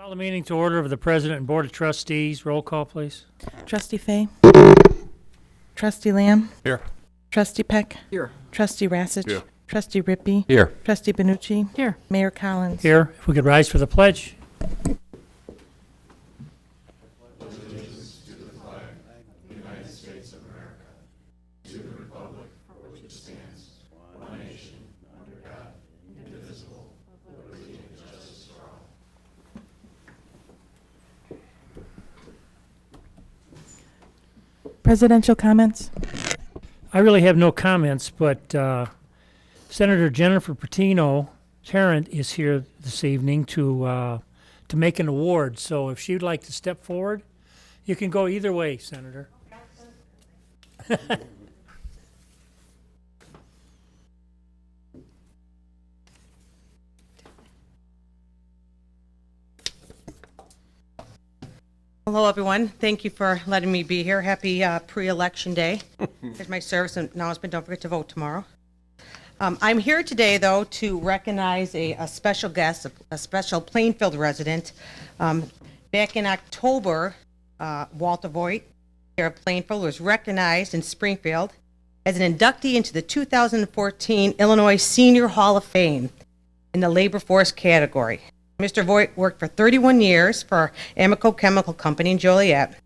Call the meeting to order of the President and Board of Trustees. Roll call, please. Trustee Fay? Trustee Lamb? Here. Trustee Peck? Here. Trustee Rassich? Here. Trustee Rippey? Here. Trustee Benucci? Here. Mayor Collins? Here, if we could rise for the pledge. Presidential comments? I really have no comments, but Senator Jennifer Patino Tarrant is here this evening to make an award. So if she'd like to step forward, you can go either way, Senator. Hello, everyone. Thank you for letting me be here. Happy pre-election day. Here's my service announcement. Don't forget to vote tomorrow. I'm here today, though, to recognize a special guest, a special Plainfield resident. Back in October, Walter Voigt, here of Plainfield, was recognized in Springfield as an inductee into the 2014 Illinois Senior Hall of Fame in the labor force category. Mr. Voigt worked for 31 years for Amoco Chemical Company in Joliet.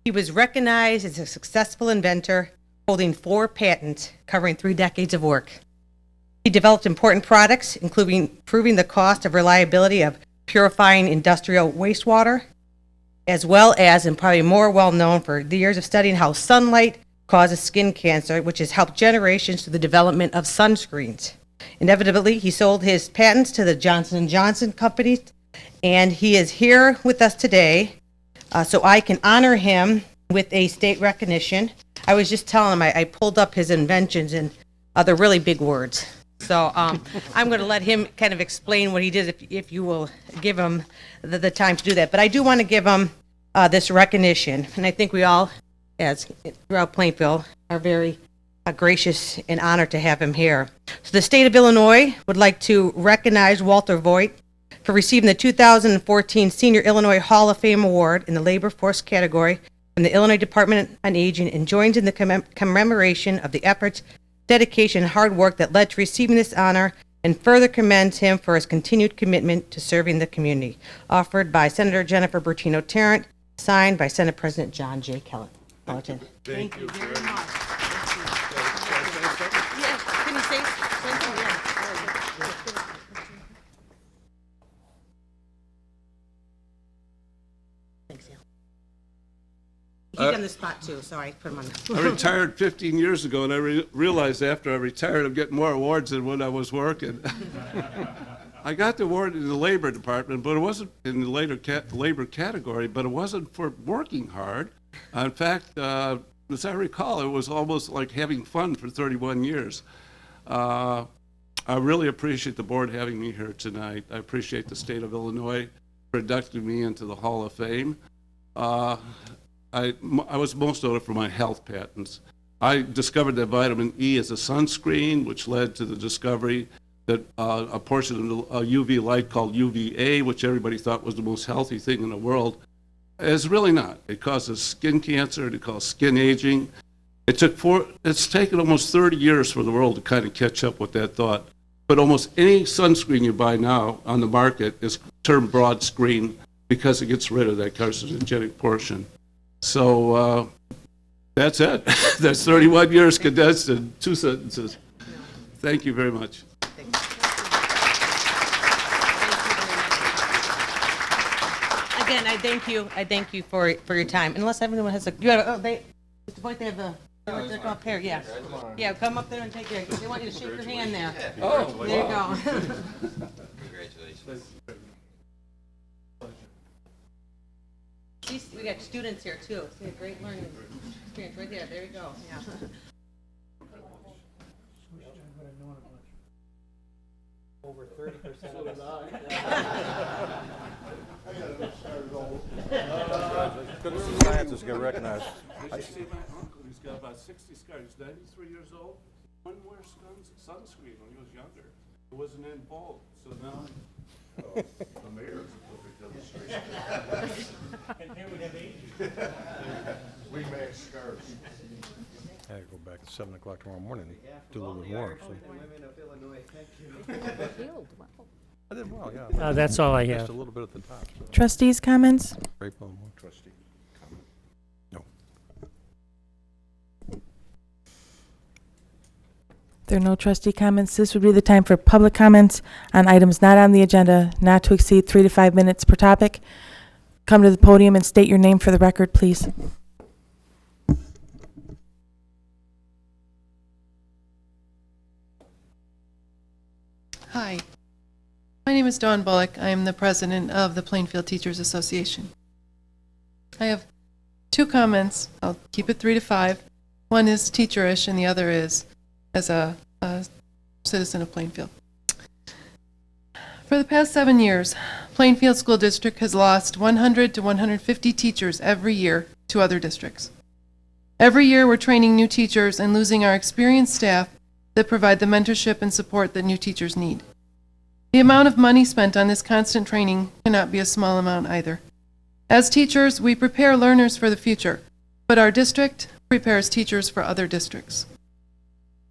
He was recognized as a successful inventor, holding 4 patents covering 3 decades of work. He developed important products, including improving the cost of reliability of purifying industrial wastewater, as well as, and probably more well known for the years of studying how sunlight causes skin cancer, which has helped generations through the development of sunscreens. Inevitably, he sold his patents to the Johnson & Johnson company, and he is here with us today so I can honor him with a state recognition. I was just telling him I pulled up his inventions, and they're really big words. So I'm going to let him kind of explain what he did, if you will give him the time to do that. But I do want to give him this recognition, and I think we all, as throughout Plainfield, are very gracious and honored to have him here. So the state of Illinois would like to recognize Walter Voigt for receiving the 2014 Senior Illinois Hall of Fame Award in the labor force category from the Illinois Department on Aging, and joins in the commemoration of the efforts, dedication, and hard work that led to receiving this honor, and further commends him for his continued commitment to serving the community. Offered by Senator Jennifer Bertino Tarrant, signed by Senate President John J. Kellerton. Thank you very much. Can you say something? Thanks, Al. He's on the spot too, so I put him on. I retired 15 years ago, and I realized after I retired I'm getting more awards than when I was working. I got the award in the labor department, but it wasn't in the labor category, but it wasn't for working hard. In fact, as I recall, it was almost like having fun for 31 years. I really appreciate the board having me here tonight. I appreciate the state of Illinois for inducting me into the Hall of Fame. I was most noted for my health patents. I discovered that vitamin E is a sunscreen, which led to the discovery that a portion of the UV light called UVA, which everybody thought was the most healthy thing in the world, is really not. It causes skin cancer, it causes skin aging. It's taken almost 30 years for the world to kind of catch up with that thought. But almost any sunscreen you buy now on the market is termed broad screen because it gets rid of that carcinogenic portion. So that's it. That's 31 years condensed in 2 sentences. Thank you very much. Again, I thank you for your time. Unless everyone has you have, they have a, they're come up here, yeah. Yeah, come up there and take your, they want you to shake your hand there. Oh, there you go. Congratulations. We got students here too. See a great learning experience right there. There you go. Yeah. Over 30% of us. Science is going to recognize. I see my uncle, he's got about 60 scars. He's 93 years old. One wears sunscreen when he was younger. It wasn't in bulk. So now I gotta go back at 7 o'clock tomorrow morning, do a little bit more. So. I did well, yeah. That's all I Just have. a little bit at the top. So. Trustees' comments? Great poem. Trustee comment? No. There are no trustee comments. This would be the time for public comments on items not on the agenda, not to exceed 3 to 5 minutes per topic. Come to the podium and state your name for the record, please. Hi, my name is Dawn Bullock. I am the president of the Plainfield Teachers Association. I have 2 comments. I'll keep it 3 to 5. One is teacherish and the other is as a citizen of Plainfield. For the past 7 years, Plainfield School District has lost 100 to 150 teachers every year to other districts. Every year we're training new teachers and losing our experienced staff that provide the mentorship and support that new teachers need. The amount of money spent on this constant training cannot be a small amount either. As teachers, we prepare learners for the future, but our district prepares teachers for other districts.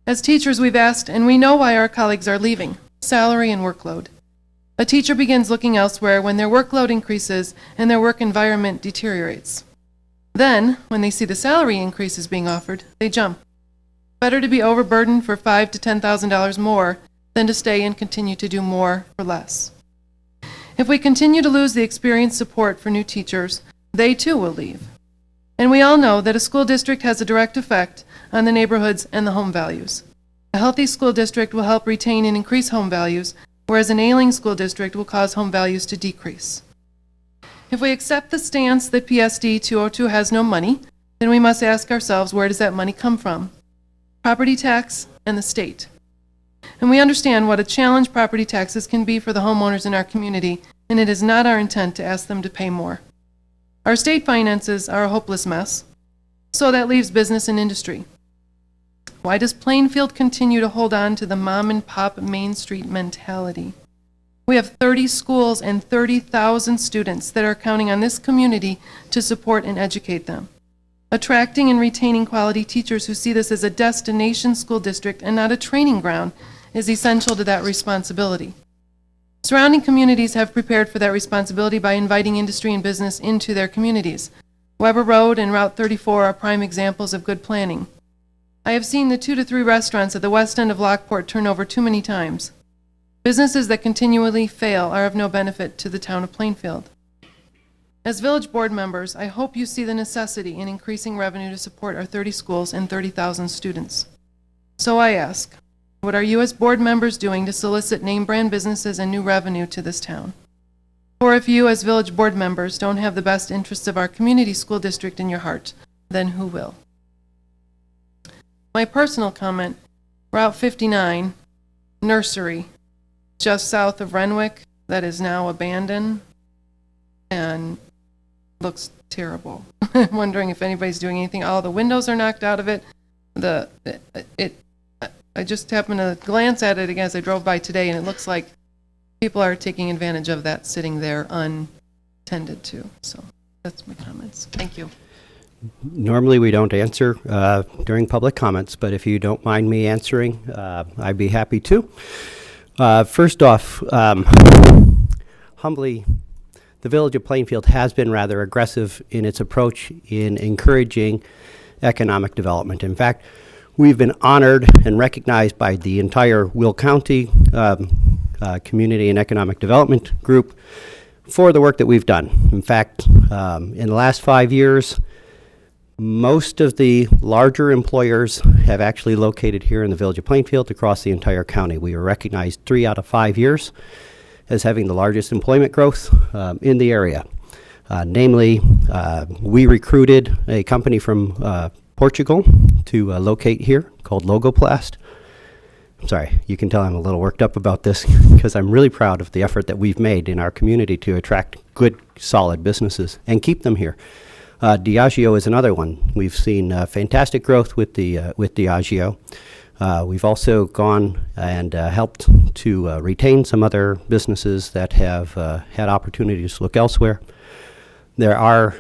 As teachers, we've asked, and we know why our colleagues are leaving: salary and workload. A teacher begins looking elsewhere when their workload increases and their work environment deteriorates. Then, when they see the salary increases being offered, they jump. Better to be overburdened for $5,000 to $10,000 more than to stay and continue to do more for less. If we continue to lose the experienced support for new teachers, they too will leave. And we all know that a school district has a direct effect on the neighborhoods and the home values. A healthy school district will help retain and increase home values, whereas an ailing school district will cause home values to decrease. If we accept the stance that PSD 202 has no money, then we must ask ourselves, where does that money come from? Property tax and the state. And we understand what a challenge property taxes can be for the homeowners in our community, and it is not our intent to ask them to pay more. Our state finances are a hopeless mess, so that leaves business and industry. Why does Plainfield continue to hold on to the mom and pop Main Street mentality? We have 30 schools and 30,000 students that are counting on this community to support and educate them. Attracting and retaining quality teachers who see this as a destination school district and not a training ground is essential to that responsibility. Surrounding communities have prepared for that responsibility by inviting industry and business into their communities. Weber Road and Route 34 are prime examples of good planning. I have seen the 2 to 3 restaurants at the west end of Lockport turn over too many times. Businesses that continually fail are of no benefit to the town of Plainfield. As village board members, I hope you see the necessity in increasing revenue to support our 30 schools and 30,000 students. So I ask, what are you as board members doing to solicit name brand businesses and new revenue to this town? Or if you as village board members don't have the best interests of our community school district in your heart, then who will? My personal comment, Route 59, nursery, just south of Renwick, that is now abandoned and looks terrible. I'm wondering if anybody's doing anything. All the windows are knocked out of it. I just happened to glance at it again as I drove by today, and it looks like people are taking advantage of that sitting there untended to. So that's my comments. Thank you. Normally, we don't answer during public comments, but if you don't mind me answering, I'd be happy to. First off, humbly, the Village of Plainfield has been rather aggressive in its approach in encouraging economic development. In fact, we've been honored and recognized by the entire Will County Community and Economic Development Group for the work that we've done. In fact, in the last 5 years, most of the larger employers have actually located here in the Village of Plainfield across the entire county. We were recognized 3 out of 5 years as having the largest employment growth in the area. Namely, we recruited a company from Portugal to locate here called Logoplast. I'm sorry, you can tell I'm a little worked up about this because I'm really proud of the effort that we've made in our community to attract good, solid businesses and keep them here. Diageo is another one. We've seen fantastic growth with Diageo. We've also gone and helped to retain some other businesses that have had opportunities to look elsewhere. There are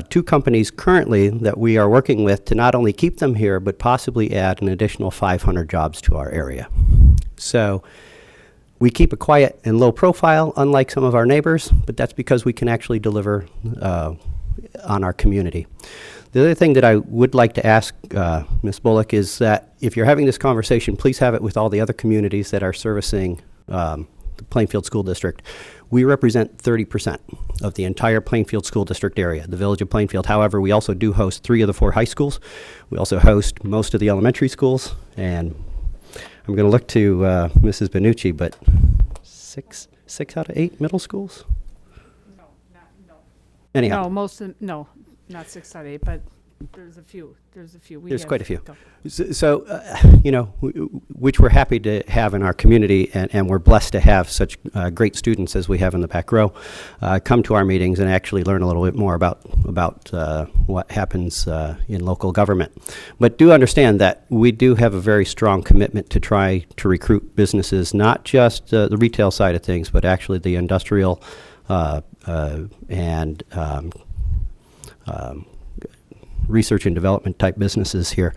2 companies currently that we are working with to not only keep them here, but possibly add an additional 500 jobs to our area. So we keep a quiet and low profile, unlike some of our neighbors, but that's because we can actually deliver on our community. The other thing that I would like to ask Ms. Bullock is that if you're having this conversation, please have it with all the other communities that are servicing the Plainfield School District. We represent 30% of the entire Plainfield School District area, the Village of Plainfield. However, we also do host 3 of the 4 high schools. We also host most of the elementary schools, and I'm going to look to Mrs. Benucci, but 6 out of 8 middle schools? No, no. Anyhow. No, most of, no, not 6 out of 8, but there's a few. We There's have quite a few. couple. So, you know, which we're happy to have in our community, and we're blessed to have such great students as we have in the back row come to our meetings and actually learn a little bit more about what happens in local government. But do understand that we do have a very strong commitment to try to recruit businesses, not just the retail side of things, but actually the industrial and research and development type businesses here.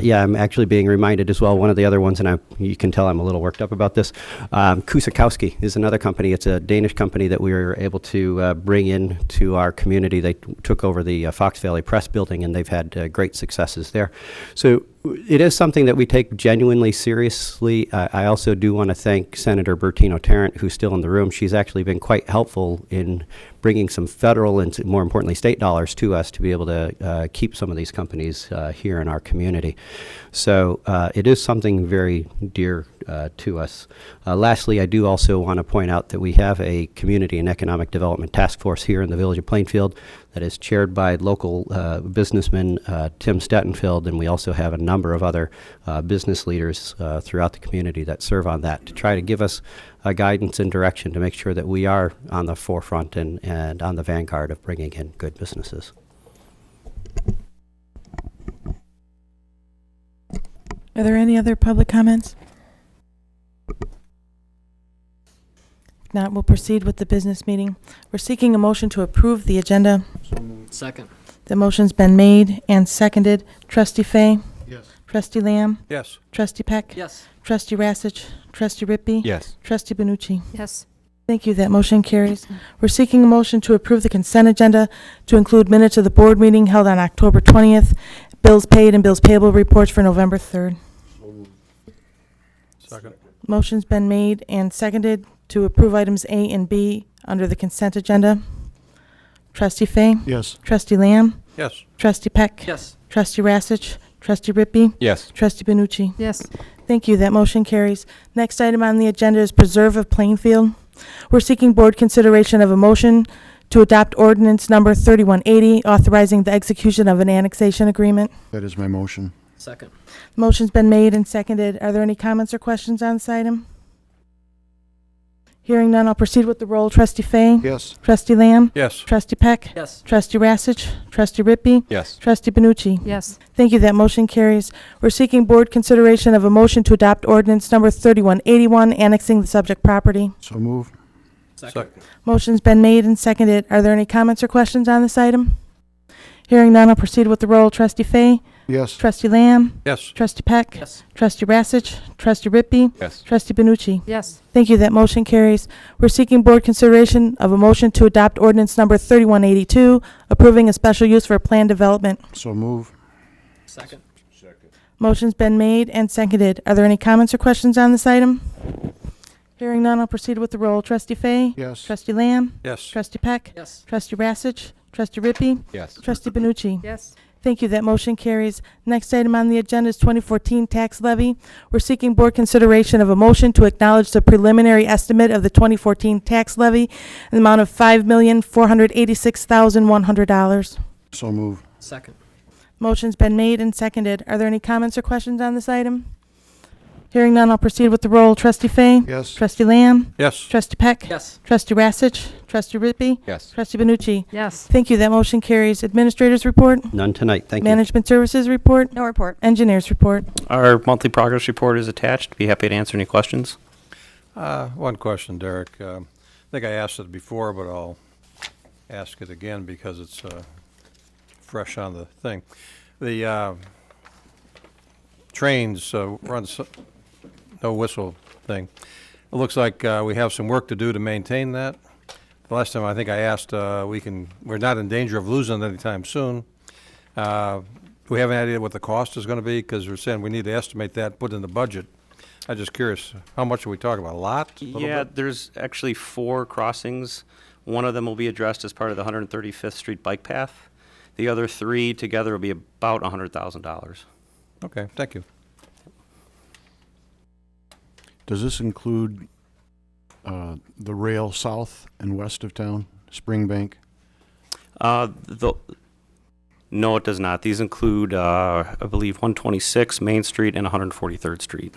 Yeah, I'm actually being reminded as well, one of the other ones, and you can tell I'm a little worked up about this. Kusakowski is another company. It's a Danish company that we were able to bring in to our community. They took over the Fox Valley Press building, and they've had great successes there. So it is something that we take genuinely seriously. I also do want to thank Senator Bertino Tarrant, who's still in the room. She's actually been quite helpful in bringing some federal and, more importantly, state dollars to us to be able to keep some of these companies here in our community. So it is something very dear to us. Lastly, I do also want to point out that we have a Community and Economic Development Task Force here in the Village of Plainfield that is chaired by local businessman Tim Stettenfeld, and we also have a number of other business leaders throughout the community that serve on that to try to give us guidance and direction to make sure that we are on the forefront and on the vanguard of bringing in good businesses. Are there any other public comments? If not, we'll proceed with the business meeting. We're seeking a motion to approve the agenda. Second. The motion's been made and seconded. Trustee Fay? Yes. Trustee Lamb? Yes. Trustee Peck? Yes. Trustee Rassich? Trustee Rippey? Yes. Trustee Benucci? Yes. Thank you. That motion carries. We're seeking a motion to approve the consent agenda to include minutes of the board meeting held on October 20th, bills paid and bills payable reports for November 3rd. Second. Motion's been made and seconded to approve items A and B under the consent agenda. Trustee Fay? Yes. Trustee Lamb? Yes. Trustee Peck? Yes. Trustee Rassich? Trustee Rippey? Yes. Trustee Benucci? Yes. Thank you. That motion carries. Next item on the agenda is Preserve of Plainfield. We're seeking board consideration of a motion to adopt ordinance number 3180, authorizing the execution of an annexation agreement. That is my motion. Second. Motion's been made and seconded. Are there any comments or questions on this item? Hearing none, I'll proceed with the roll. Trustee Fay? Yes. Trustee Lamb? Yes. Trustee Peck? Yes. Trustee Rassich? Trustee Rippey? Yes. Trustee Benucci? Yes. Thank you. That motion carries. We're seeking board consideration of a motion to adopt ordinance number 3181, annexing the subject property. So move. Second. Motion's been made and seconded. Are there any comments or questions on this item? Hearing none, I'll proceed with the roll. Trustee Fay? Yes. Trustee Lamb? Yes. Trustee Peck? Yes. Trustee Rassich? Trustee Rippey? Yes. Trustee Benucci? Yes. Thank you. That motion carries. We're seeking board consideration of a motion to adopt ordinance number 3182, approving a special use for planned development. So move. Second. Motion's been made and seconded. Are there any comments or questions on this item? Hearing none, I'll proceed with the roll. Trustee Fay? Yes. Trustee Lamb? Yes. Trustee Peck? Yes. Trustee Rassich? Trustee Rippey? Yes. Trustee Benucci? Yes. Thank you. That motion carries. Next item on the agenda is 2014 tax levy. We're seeking board consideration of a motion to acknowledge the preliminary estimate of the 2014 tax levy in the amount of $5,486,100. So move. Second. Motion's been made and seconded. Are there any comments or questions on this item? Hearing none, I'll proceed with the roll. Trustee Fay? Yes. Trustee Lamb? Yes. Trustee Peck? Yes. Trustee Rassich? Trustee Rigby? Yes. Trustee Benucci? Yes. Thank you. That motion carries. Administrators report? None tonight, thank you. Management Services report? No report. Engineers report? Our monthly progress report is attached. Be happy to answer any questions. One question, Derek. I think I asked it before, but I'll ask it again because it's fresh on the thing. The trains run no whistle thing. It looks like we have some work to do to maintain that. The last time I think I asked, we're not in danger of losing it anytime soon. Do we have any idea what the cost is going to be? Because we're saying we need to estimate that, put in the budget. I'm just curious, how much are we talking about? A lot? Little Yeah, bit? there's actually 4 crossings. One of them will be addressed as part of the 135th Street bike path. The other 3 together will be about $100,000. Okay, thank you. Does this include the rail south and west of town, Springbank? No, it does not. These include, I believe, 126 Main Street and 143rd Street.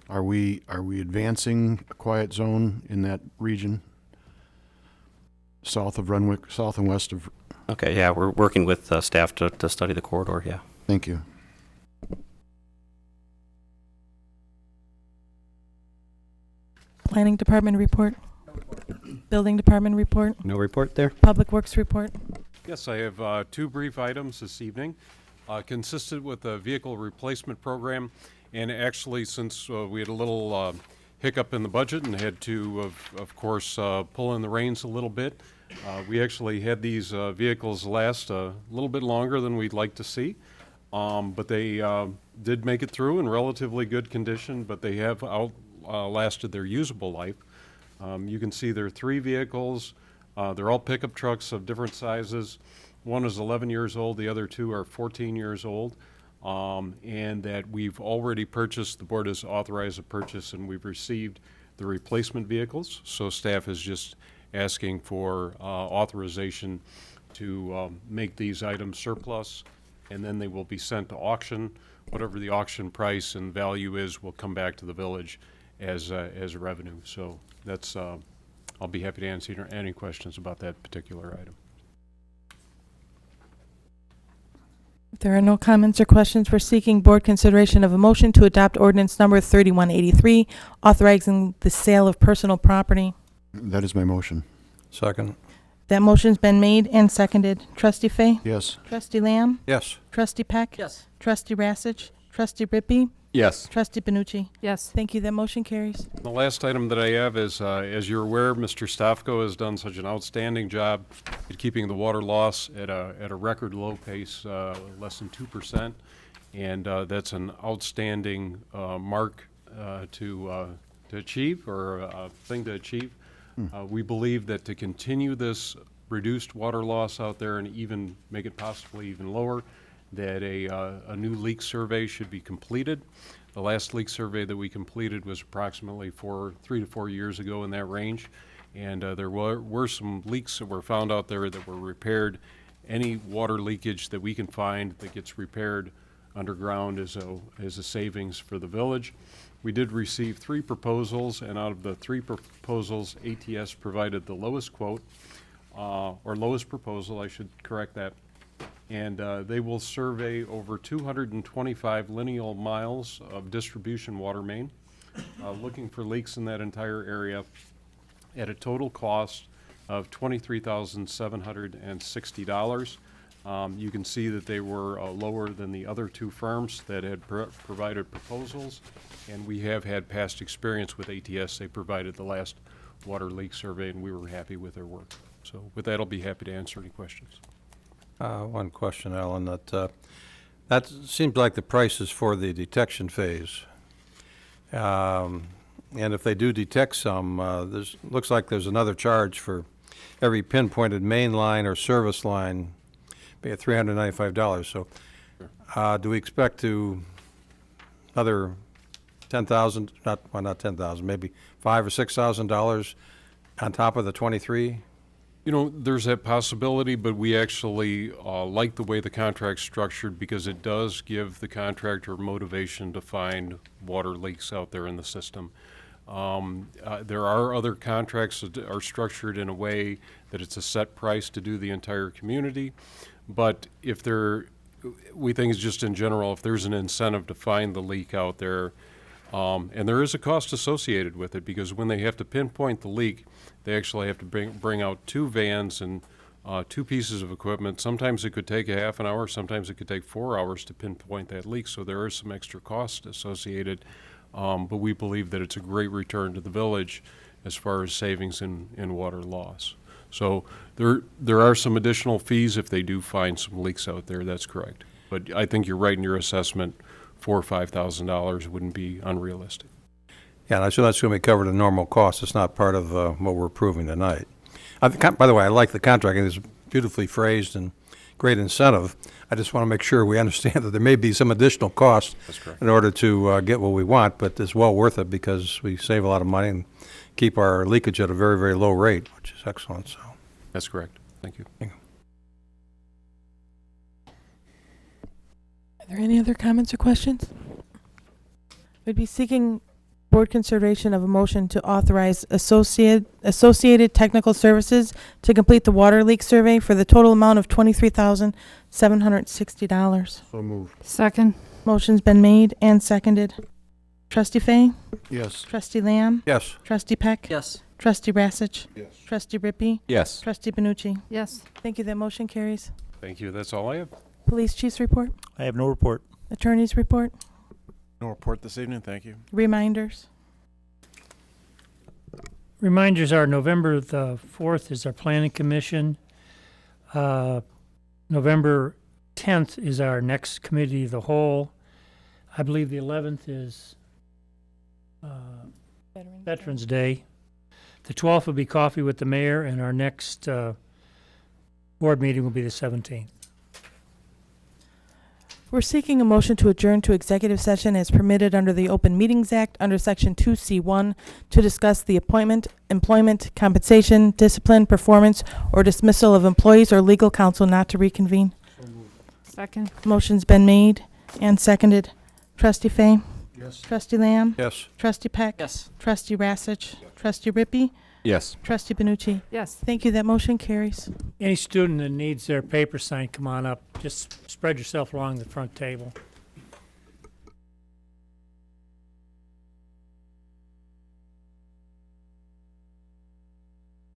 Are we advancing a quiet zone in that region? South of Renwick, south and west of, Okay, yeah, we're working with staff to study the corridor, yeah. thank you. Planning Department report? Building Department report? No report there? Public Works report? Yes, I have 2 brief items this evening. Consistent with the vehicle replacement program, and actually since we had a little hiccup in the budget and had to, of course, pull in the reins a little bit, we actually had these vehicles last a little bit longer than we'd like to see. But they did make it through in relatively good condition, but they have outlasted their usable life. You can see there are 3 vehicles. They're all pickup trucks of different sizes. One is 11 years old, the other 2 are 14 years old. And that we've already purchased, the board has authorized a purchase, and we've received the replacement vehicles. So staff is just asking for authorization to make these items surplus, and then they will be sent to auction. Whatever the auction price and value is will come back to the village as revenue. So that's, I'll be happy to answer any questions about that particular item. If there are no comments or questions, we're seeking board consideration of a motion to adopt ordinance number 3183, authorizing the sale of personal property. That is my motion. Second. That motion's been made and seconded. Trustee Fay? Yes. Trustee Lamb? Yes. Trustee Peck? Yes. Trustee Rassich? Trustee Rigby? Yes. Trustee Benucci? Yes. Thank you. That motion carries. The last item that I have is, as you're aware, Mr. Stofko has done such an outstanding job at keeping the water loss at a record low pace, less than 2%. And that's an outstanding mark to achieve, or a thing to achieve. We believe that to continue this reduced water loss out there and even make it possibly even lower, that a new leak survey should be completed. The last leak survey that we completed was approximately 3 to 4 years ago, in that range. And there were some leaks that were found out there that were repaired. Any water leakage that we can find that gets repaired underground is a savings for the village. We did receive 3 proposals, and out of the 3 proposals, ATS provided the lowest quote, or lowest proposal, I should correct that. And they will survey over 225 lineal miles of distribution water main, looking for leaks in that entire area at a total cost of $23,760. You can see that they were lower than the other 2 firms that had provided proposals, and we have had past experience with ATS. They provided the last water leak survey, and we were happy with their work. So with that, I'll be happy to answer any questions. One question, Alan, that seems like the price is for the detection phase. And if they do detect some, looks like there's another charge for every pinpointed main line or service line, be at $395. So do we expect another $10,000, not $10,000, maybe $5,000 or $6,000 on top of the 23? You know, there's that possibility, but we actually like the way the contract's structured because it does give the contractor motivation to find water leaks out there in the system. There are other contracts that are structured in a way that it's a set price to do the entire community, but if we think it's just in general, if there's an incentive to find the leak out there, and there is a cost associated with it because when they have to pinpoint the leak, they actually have to bring out 2 vans and 2 pieces of equipment. Sometimes it could take a half an hour, sometimes it could take 4 hours to pinpoint that leak, so there is some extra cost associated. But we believe that it's a great return to the village as far as savings in water loss. So there are some additional fees if they do find some leaks out there, that's correct. But I think you're right in your assessment, $4,000 or $5,000 wouldn't be unrealistic. Yeah, and so that's going to be covered in normal costs. It's not part of what we're approving tonight. By the way, I like the contract. It's beautifully phrased and great incentive. I just want to make sure we understand that there may be some additional costs That's correct. in order to get what we want, but it's well worth it because we save a lot of money and keep our leakage at a very, very low rate, which is excellent. So, That's correct. Thank you. Are there any other comments or questions? We'd be seeking board consideration of a motion to authorize Associated Technical Services to complete the water leak survey for the total amount of $23,760. So moved. Second. Motion's been made and seconded. Trustee Fay? Yes. Trustee Lamb? yes. Trustee Peck? Yes. Trustee Rassich? Yes. Trustee Rippey? Yes. Trustee Benucci? Yes. Thank you. That motion carries. Thank you. That's all I have. Police Chief's report. I have no report. Attorney's report. No report this evening, thank you. Reminders. Reminders are November the 4th is our planning commission. November 10th is our next committee of the whole. I believe the 11th is Veterans Day. The 12th will be coffee with the mayor, and our next board meeting will be the 17th. We're seeking a motion to adjourn to executive session as permitted under the Open Meetings Act under Section 2C1 to discuss the appointment, employment, compensation, discipline, performance, or dismissal of employees or legal counsel not to reconvene. Second. Motion's been made and seconded. Trustee Fay? Yes. Trustee Lamb? Yes. Trustee Peck? Yes. Trustee Rassich? Trustee Rippey? Yes. Trustee Benucci? Yes. Thank you. That motion carries. Any student that needs their paper signed, come on up. Just spread yourself along the front table.